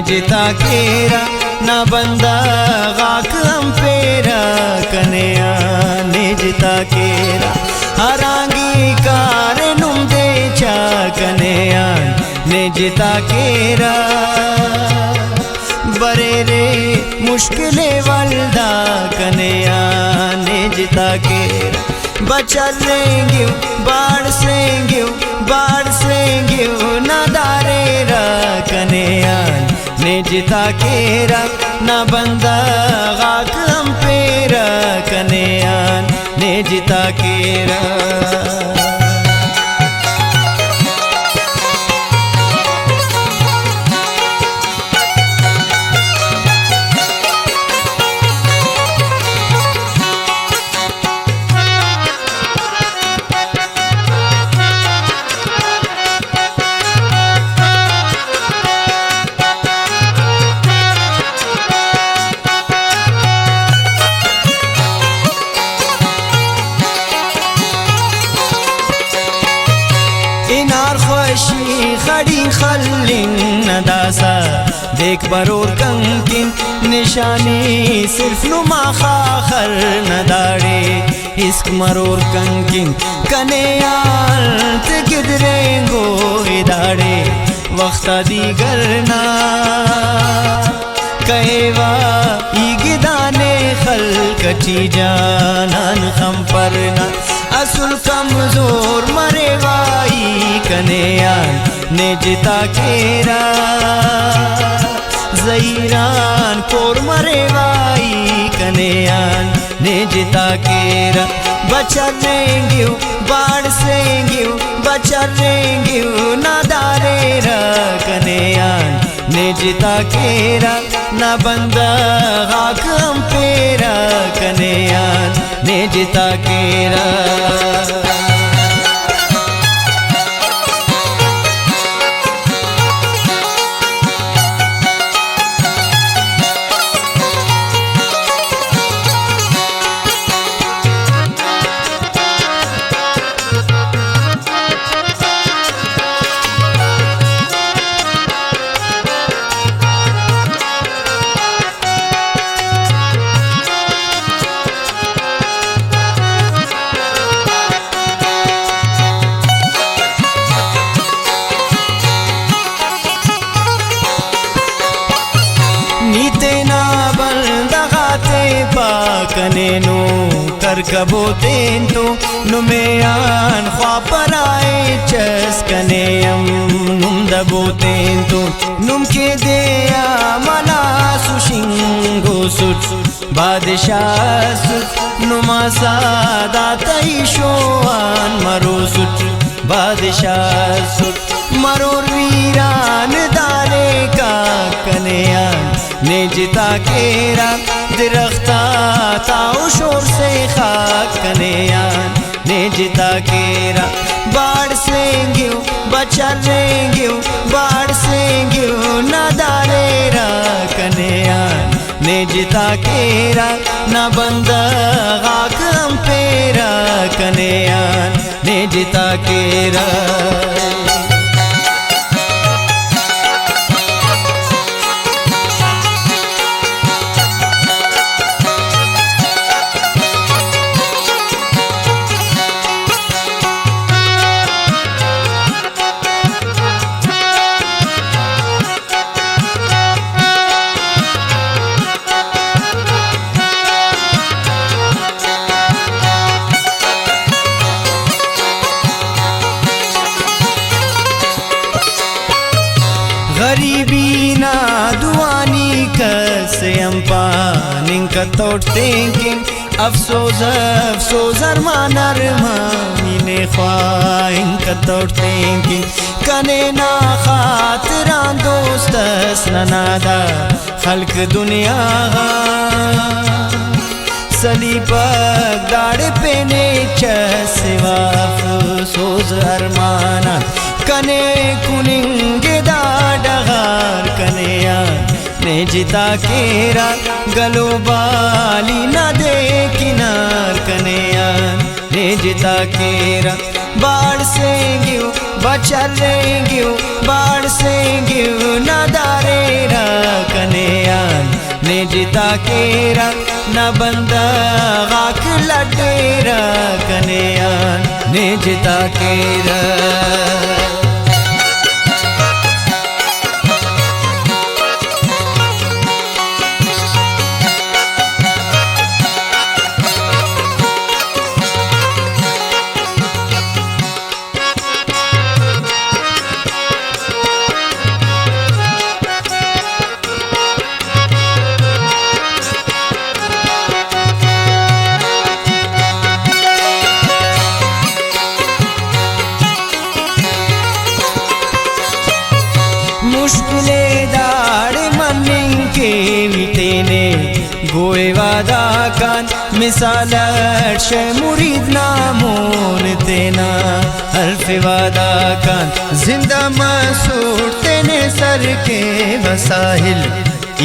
ने जिता केरा ना बंदा गाक अंपेरा कन्या ने जिता केरा हरांगी कार नुम दे चा कन्या ने जिता केरा बरे रे मुश्किले वल्दा कन्या ने जिता केरा बचल लेंगे बाढ़ सेंगे ना दारे रा कन्या ने जिता केरा ना बंदा गाक अंपेरा कन्या ने जिता केरा इनार खुशी खड़ी खलिन नदासा देख बरोर कंकिन निशानी सिर्फ नुमा खाखर नदाड़े इश्क मरोर कंकिन कनेयाल तिगिदरेंगो इदाड़े वक्त दीगरना कहेवा ईगिदाने खल कटी जानन खम परना असुल कमजोर मरेवाई कन्या ने जिता केरा ज़हीरान कोर मरेवाई कन्या ने जिता केरा बचलेंगे ना दारेरा कन्या ने जिता केरा ना बंदा गाक अंपेरा कन्या ने जिता केरा नीते ना बंदगाते पाकने नो कर कबो तेन तो नुमेयान ख्वापर आए चस कनेयम नुम दबो तेन तो नुम के देया मना सुशिंगो सुट बादशाह सुट नुमा सादा तई शोआन मरो सुट बादशाह सुट मरोर वीरान दारे का कन्या ने जिता केरा दरख्ता ताऊ शोर से खाक कन्या ने जिता केरा बाढ़ सेंगे बाढ़ सेंगे ना दारेरा कन्या ने जिता केरा ना बंदा गाक अंपेरा कन्या ने जिता केरा गरीबी ना दुआनी कसे अम्पानिंग कतोट थिंकिंग अफसोस अरमान अरमानी ख्वाहिंग कतोट थिंकिंग कने ना खातिरान दोस्तस ननादा खल्क दुनिया सलीपक दाड़ पेने चसिवा अफसोस अरमाना कने कुनिंगे दाडगार कन्या ने जिता केरा गलो बाली ना दे किनार कन्या ने जिता केरा बाढ़ बचरेंगे बाढ़ सेंगे नदारे रा कनेयान ने जिता केरा न बंदा गाक लटेरा कनेयान ने जिता केरा मुश्किले दाड़ मनिंग के वितेने गोए वादा कान मिसाल शे मुरीद नामोन तेना हल्फ वादा कान जिंदा मसूर तेने सर के वसाहिल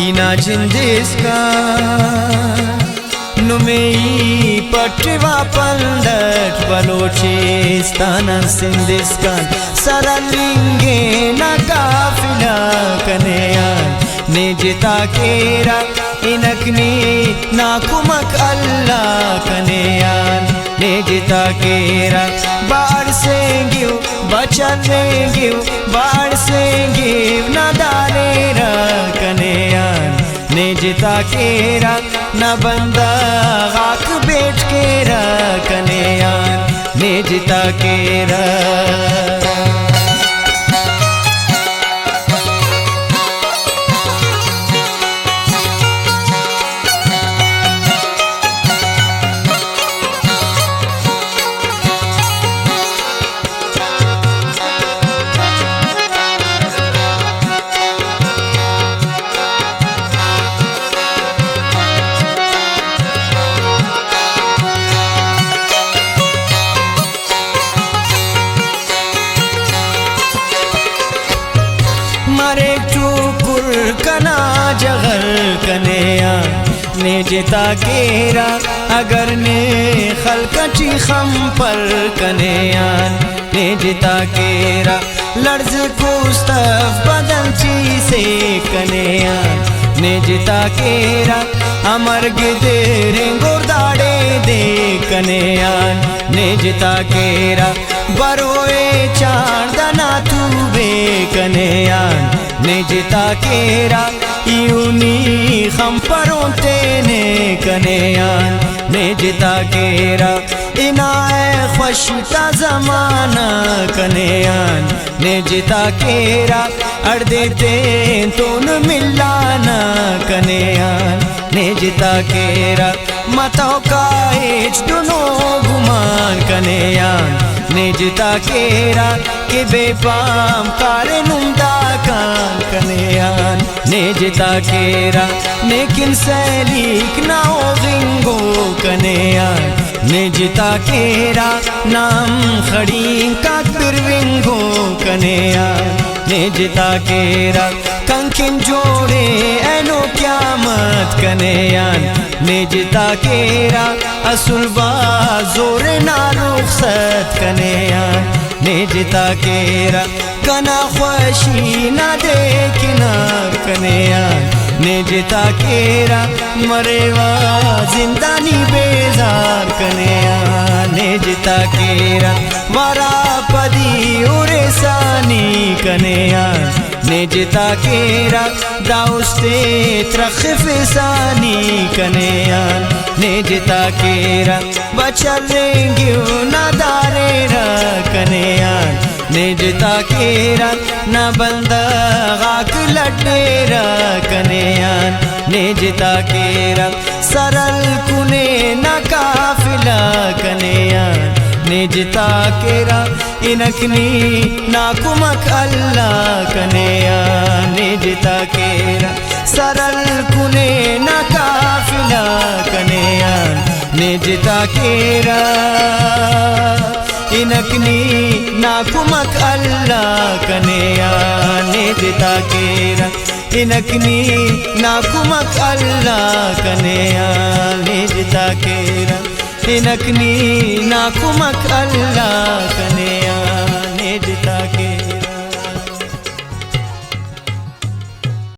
इना जिंदिस का नुमेई पटवा पंदट बलोचिस्तान सिंधिस्तान सरलिंगे न काफिला कनेयान ने जिता केरा इनकनी नाकुमक अल्लाह कनेयान ने जिता केरा बाढ़ से गिव बचरेंगे बाढ़ से गिव न दारेरा कनेयान ने जिता केरा न बंदा गाक बैठ केरा कनेयान ने जिता केरा मरे टुकुर कना जगर कनेया ने जिता केरा अगर ने खलकची खम पर कनेयान ने जिता केरा लर्ज कुस्तफ बदलची से कनेयान ने जिता केरा अमर गिदेरे गोरदाड़े दे कनेयान ने जिता केरा बरोए चांदना तू बे कनेयान ने जिता केरा यूनी खम परों तेने कनेयान ने जिता केरा इनाए खुशता जमाना कनेयान ने जिता केरा अड़ देते तो न मिलाना कनेयान ने जिता केरा मतों का एच दोनों गुमान कनेयान ने जिता केरा के बेपाम कारे नुमदा कान कनेयान ने जिता केरा लेकिन सैलिक ना हो गिंगो कनेयान ने जिता केरा नाम खड़ी का बिरविंगो कनेयान ने जिता केरा कंकिन जोड़े एनो क्या मत कनेयान ने जिता केरा असुल जोर ना रुखसत कनेयान ने जिता केरा कना ख्वाशी ना देखना कनेयान ने जिता केरा मरेवा जिंदानी बेजार कनेयान ने जिता केरा वारा पदी उरे सानी कनेयान ने जिता केरा दाउस्ते त्रखफ सानी कनेयान ने जिता केरा बचरेंगे ना दारेरा कनेयान ने जिता केरा ना बंदा गाक लटेरा कनेयान ने जिता केरा सरल कुने ना काफिला कनेयान ने जिता केरा इनकनी नाकुमक अल्लाह कनेयान ने जिता केरा सरल कुने ना काफिला कनेयान ने जिता केरा इनकनी नाकुमक अल्लाह कनेयान ने जिता केरा इनकनी नाकुमक अल्लाह कनेयान ने जिता केरा इनकनी नाकुमक अल्लाह